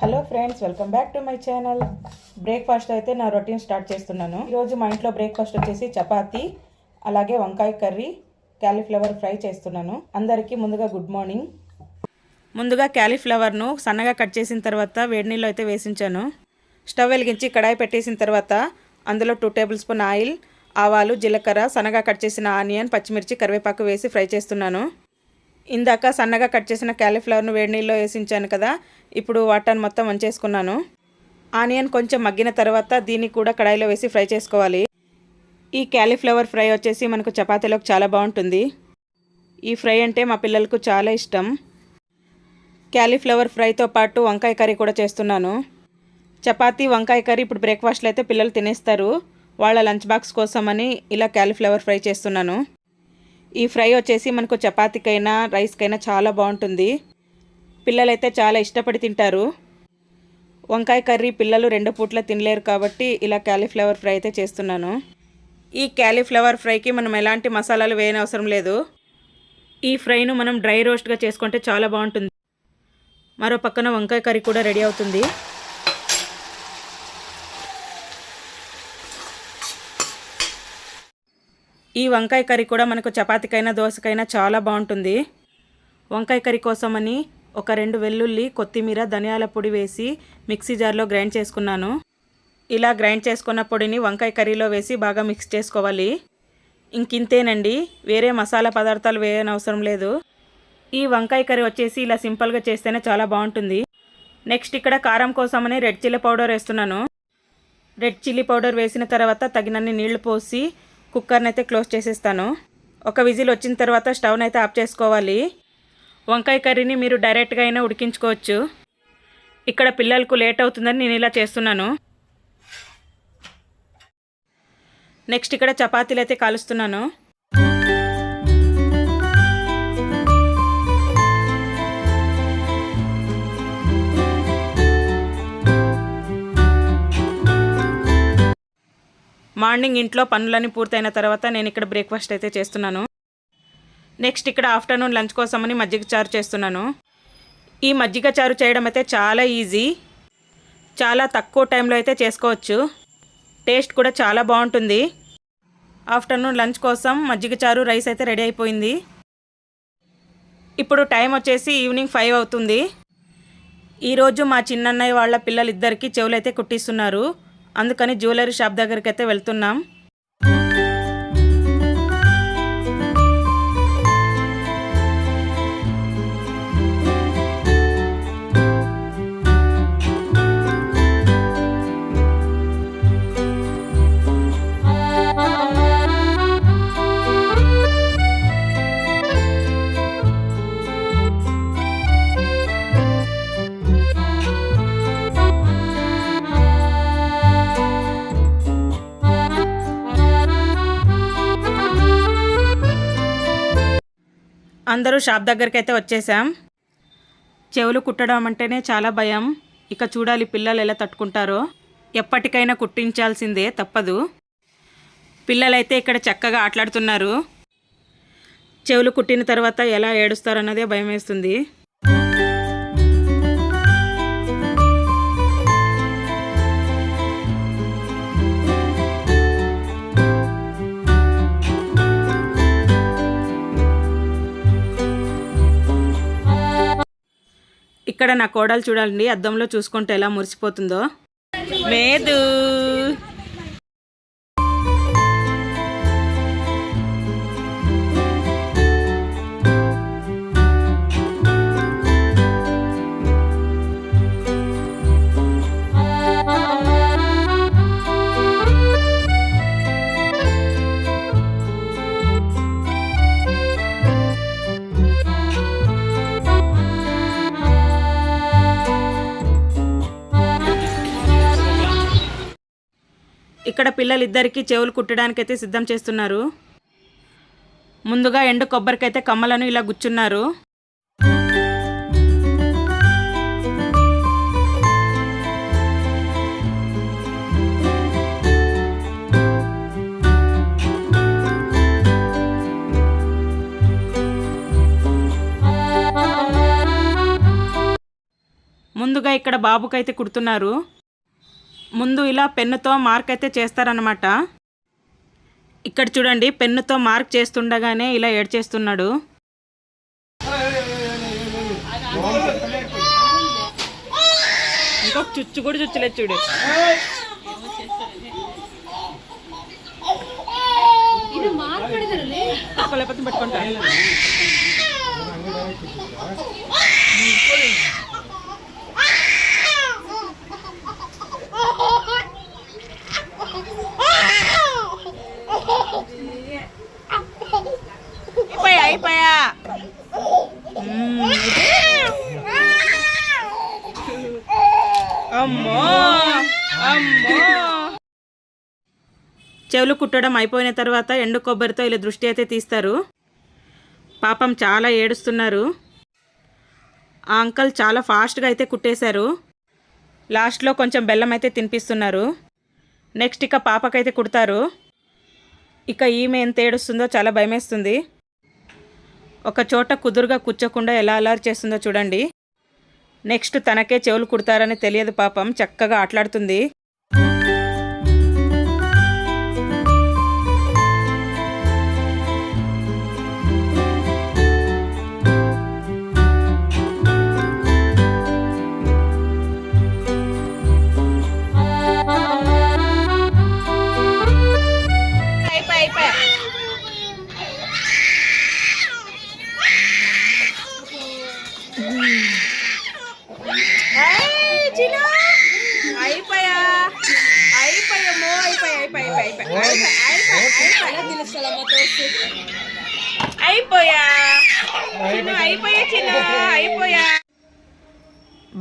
Hello friends, welcome back to my channel. Breakfast అయితే నా routine start చేస్తున్నాను. ఈరోజు మా ఇంట్లో బ్రేక్ఫాస్ట్ వచ్చేసి చపాతీ, అలాగే వంకాయ కర్రీ, క్యాలీఫ్లవర్ ఫ్రై చేస్తున్నాను. అందరికీ ముందుగా గుడ్ మార్నింగ్. ముందుగా క్యాలీఫ్లవర్ను సన్నగా కట్ చేసిన తర్వాత వేడి నీళ్ళు అయితే వేసించాను. స్టవ్ వెలిగించి కడాయి పెట్టేసిన తర్వాత అందులో 2 టేబుల్ స్పూన్ ఆయిల్, ఆవాలు, జీలకర్ర, సన్నగా కట్ చేసిన ఆనియన్, పచ్చిమిర్చి, కరివేపాకు వేసి ఫ్రై చేస్తున్నాను. ఇందాక సన్నగా కట్ చేసిన క్యాలీఫ్లవర్ను వేడి నీళ్ళలో వేసించాను కదా, ఇప్పుడు వాటర్ని మొత్తం వంచేసుకున్నాను. ఆనియన్ కొంచెం మగ్గిన తర్వాత దీన్ని కూడా కడాయిలో వేసి ఫ్రై చేసుకోవాలి. ఈ క్యాలీఫ్లవర్ ఫ్రై వచ్చేసి మనకు చపాతీలోకి చాలా బాగుంటుంది. ఈ ఫ్రై అంటే మా పిల్లలకు చాలా ఇష్టం. క్యాలీఫ్లవర్ ఫ్రైతో పాటు వంకాయ కర్రీ కూడా చేస్తున్నాను. చపాతీ, వంకాయ కర్రీ ఇప్పుడు బ్రేక్ఫాస్ట్లో అయితే పిల్లలు తినేస్తారు. వాళ్ళ లంచ్ బాక్స్ కోసమని ఇలా క్యాలీఫ్లవర్ ఫ్రై చేస్తున్నాను. ఈ ఫ్రై వచ్చేసి మనకు చపాతీకైనా రైస్కైనా చాలా బాగుంటుంది. పిల్లలైతే చాలా ఇష్టపడి తింటారు. వంకాయ కర్రీ పిల్లలు 2 పూట్ల తినలేరు కాబట్టి ఇలా క్యాలీఫ్లవర్ ఫ్రై అయితే చేస్తున్నాను. ఈ క్యాలీఫ్లవర్ ఫ్రైకి మనం ఎలాంటి మసాలాలు వేయనవసరం లేదు. ఈ ఫ్రైను మనం డ్రై రోస్ట్గా చేసుకుంటే చాలా బాగుంటుంది. మరో పక్కన వంకాయ కర్రీ కూడా రెడీ అవుతుంది. ఈ వంకాయ కర్రీ కూడా మనకు చపాతీకైనా దోశకైనా చాలా బాగుంటుంది. వంకాయ కర్రీ కోసమని ఒక 2 వెల్లుల్లి, కొత్తిమీర, ధనియాల పొడి వేసి మిక్సీ జార్లో గ్రైండ్ చేసుకున్నాను. ఇలా గ్రైండ్ చేసుకున్న పొడిని వంకాయ కర్రీలో వేసి బాగా మిక్స్ చేసుకోవాలి. ఇంకింతేనండి, వేరే మసాలా పదార్థాలు వేయనవసరం లేదు. ఈ వంకాయ కర్రీ వచ్చేసి ఇలా సింపుల్గా చేస్తేనే చాలా బాగుంటుంది. నెక్స్ట్ ఇక్కడ కారం కోసమని రెడ్ చిల్లీ పౌడర్ వేస్తున్నాను. రెడ్ చిల్లీ పౌడర్ వేసిన తర్వాత తగినన్ని నీళ్లు పోసి కుక్కర్ని అయితే క్లోజ్ చేసేస్తాను. ఒక విజిల్ వచ్చిన తర్వాత స్టవ్ని అయితే ఆఫ్ చేసుకోవాలి. వంకాయ కర్రీని మీరు డైరెక్ట్గా అయినా ఉడికించుకోవచ్చు. ఇక్కడ పిల్లలకు లేట్ అవుతుందని నేను ఇలా చేస్తున్నాను. నెక్స్ట్ ఇక్కడ చపాతీలు అయితే కాలుస్తున్నాను. మార్నింగ్ ఇంట్లో పనులన్నీ పూర్తయిన తర్వాత నేను ఇక్కడ బ్రేక్ఫాస్ట్ అయితే చేస్తున్నాను. నెక్స్ట్ ఇక్కడ ఆఫ్టర్నూన్ లంచ్ కోసమని మజ్జిగ చారు చేస్తున్నాను. ఈ మజ్జిగ చారు చేయడం అయితే చాలా ఈజీ. చాలా తక్కువ టైంలో అయితే చేసుకోవచ్చు. టేస్ట్ కూడా చాలా బాగుంటుంది. ఆఫ్టర్నూన్ లంచ్ కోసం మజ్జిగ చారు, రైస్ అయితే రెడీ అయిపోయింది. ఇప్పుడు టైం వచ్చేసి ఈవినింగ్ 5 అవుతుంది. ఈరోజు మా చిన్నన్నయ్య వాళ్ళ పిల్లలిద్దరికీ చెవులు అయితే కుట్టిస్తున్నారు. అందుకని జ్యువెలరీ షాప్ దగ్గరికి అయితే వెళ్తున్నాం. అందరూ షాప్ దగ్గరికి అయితే వచ్చేసాం. చెవులు కుట్టడం అంటేనే చాలా భయం. ఇక చూడాలి పిల్లలు ఎలా తట్టుకుంటారో. ఎప్పటికైనా కుట్టించాల్సిందే, తప్పదు. పిల్లలైతే ఇక్కడ చక్కగా ఆటలాడుతున్నారు. చెవులు కుట్టిన తర్వాత ఎలా ఏడుస్తారన్నదే భయం వేస్తుంది. ఇక్కడ నా కోడలు చూడండి, అద్దంలో చూసుకుంటే ఎలా మురిసిపోతుందో. మేదు ఇక్కడ పిల్లలిద్దరికీ చెవులు కుట్టడానికైతే సిద్ధం చేస్తున్నారు. ముందుగా ఎండు కొబ్బరికైతే కమ్మలను ఇలా గుచ్చున్నారు. ముందుగా ఇక్కడ బాబుకైతే కుడుతున్నారు. ముందు ఇలా పెన్నుతో మార్క్ అయితే చేస్తారనమాట. ఇక్కడ చూడండి, పెన్నుతో మార్క్ చేస్తుండగానే ఇలా ఏడ్చేస్తున్నాడు. ఇంకొక చుచ్చు కూడా చుచ్చలేదు చూడు. లేకపోతే పట్టుకుంటా. అయిపోయా అమ్మో అమ్మో. చెవులు కుట్టడం అయిపోయిన తర్వాత ఎండు కొబ్బరితో ఇలా దృష్టి అయితే తీస్తారు. పాపం చాలా ఏడుస్తున్నారు. ఆ అంకల్ చాలా ఫాస్ట్గా అయితే కుట్టేశారు. లాస్ట్లో కొంచెం బెల్లం అయితే తినిపిస్తున్నారు. నెక్స్ట్ ఇక పాపకైతే కుడతారు. ఇక ఈమె ఎంత ఏడుస్తుందో చాలా భయమేస్తుంది. ఒక చోట కుదురుగా కూర్చోకుండా ఎలా అలర్ చేస్తుందో చూడండి. నెక్స్ట్ తనకే చెవులు కుడతారని తెలియదు పాపం, చక్కగా ఆటలాడుతుంది.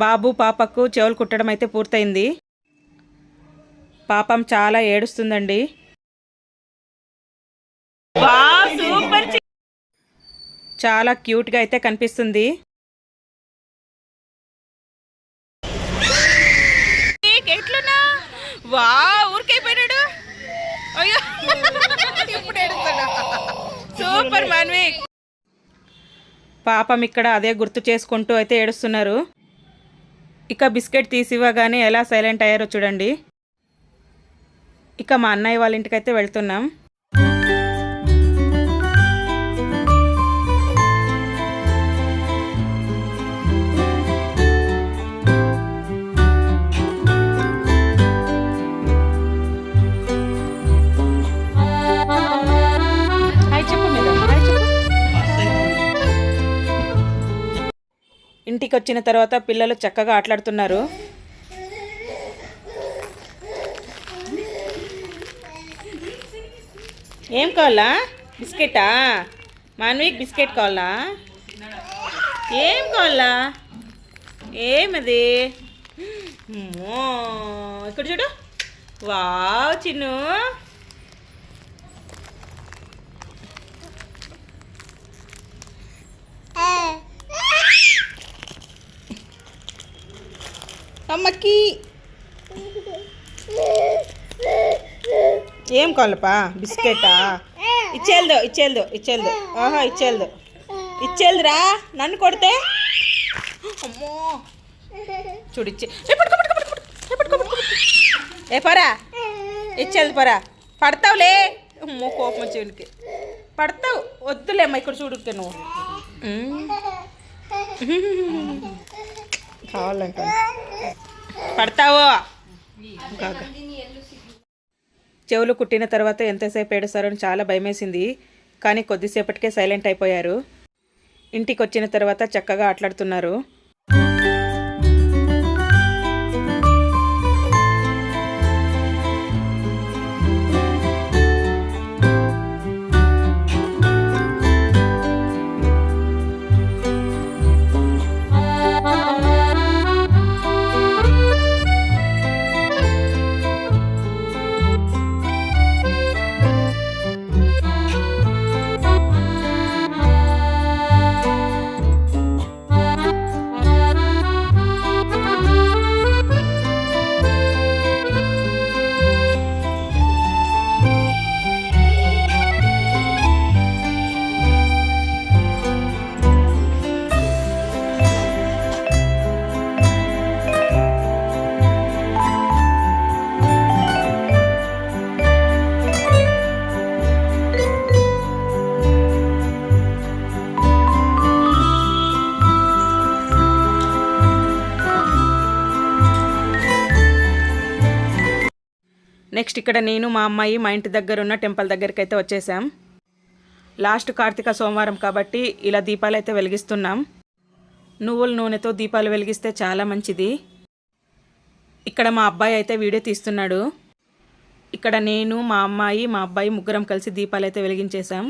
బాబు పాపకు చెవులు కుట్టడం అయితే పూర్తయింది. పాపం చాలా ఏడుస్తుందండి. సూపర్, చాలా క్యూట్గా అయితే కనిపిస్తుంది. ఎట్లున్నా వా ఊరికైపోయినాడు. అయ్యో ఇప్పుడు ఏడుస్తాడా. సూపర్ మాన్వి. పాపం ఇక్కడ అదే గుర్తు చేసుకుంటూ అయితే ఏడుస్తున్నారు. ఇక బిస్కెట్ తీసివ్వగానే ఎలా సైలెంట్ అయ్యారో చూడండి. ఇక మా అన్నయ్య వాళ్ళ ఇంటికైతే వెళ్తున్నాం. ఇంటికి వచ్చిన తర్వాత పిల్లలు చక్కగా ఆటలాడుతున్నారు. ఏం కావాలా? బిస్కెటా? మాన్విక్ బిస్కెట్ కావాలా? ఏం కావాలా? ఏమది? ఇక్కడ చూడు. వావ్ చిన్ను, అమ్మకి ఏం కావాలపా? బిస్కెటా? ఇచ్చేల్దు. ఆహా ఇచ్చేల్దురా. నన్ను కొడితే అమ్మో చూడు. ఏ పరా ఇచ్చేల్దు పరా. పడతావులే. అమ్మో కోపం వచ్చేవానికి పడతావు. వద్దులేమ్మా. ఇక్కడ చూడుకే నువ్వు కావాలంట పడతావు. చెవులు కుట్టిన తర్వాత ఎంతసేపు ఏడుస్తారని చాలా భయమేసింది. కానీ కొద్దిసేపటికే సైలెంట్ అయిపోయారు. ఇంటికి వచ్చిన తర్వాత చక్కగా ఆటలాడుతున్నారు. నెక్స్ట్ ఇక్కడ నేను మా అమ్మాయి మా ఇంటి దగ్గర ఉన్న టెంపుల్ దగ్గరికి అయితే వచ్చేసాం. లాస్ట్ కార్తీక సోమవారం కాబట్టి ఇలా దీపాలు అయితే వెలిగిస్తున్నాం. నువ్వుల నూనెతో దీపాలు వెలిగిస్తే చాలా మంచిది. ఇక్కడ మా అబ్బాయి అయితే వీడియో తీస్తున్నాడు. ఇక్కడ నేను మా అమ్మాయి మా అబ్బాయి ముగ్గురం కలిసి దీపాలు అయితే వెలిగించేసాం.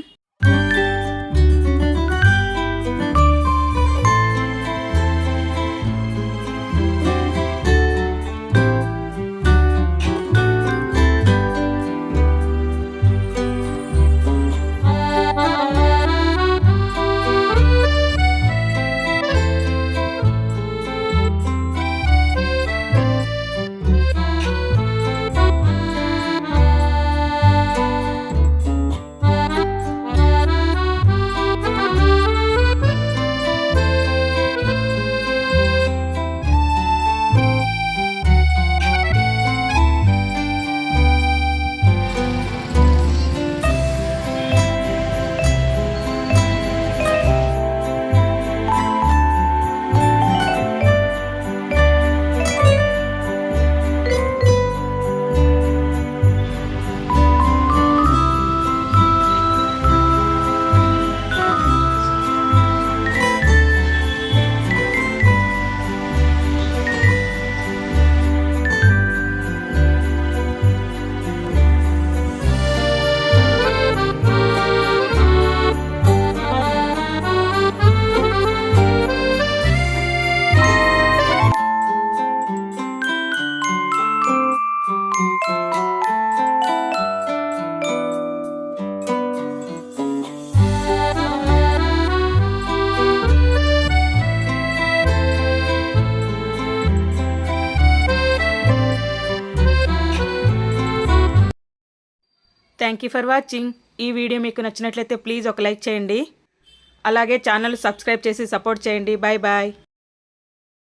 Thank you for watching. ఈ వీడియో మీకు నచ్చినట్లయితే ప్లీజ్ ఒక లైక్ చేయండి. అలాగే ఛానల్ సబ్స్క్రైబ్ చేసి సపోర్ట్ చేయండి. Bye bye.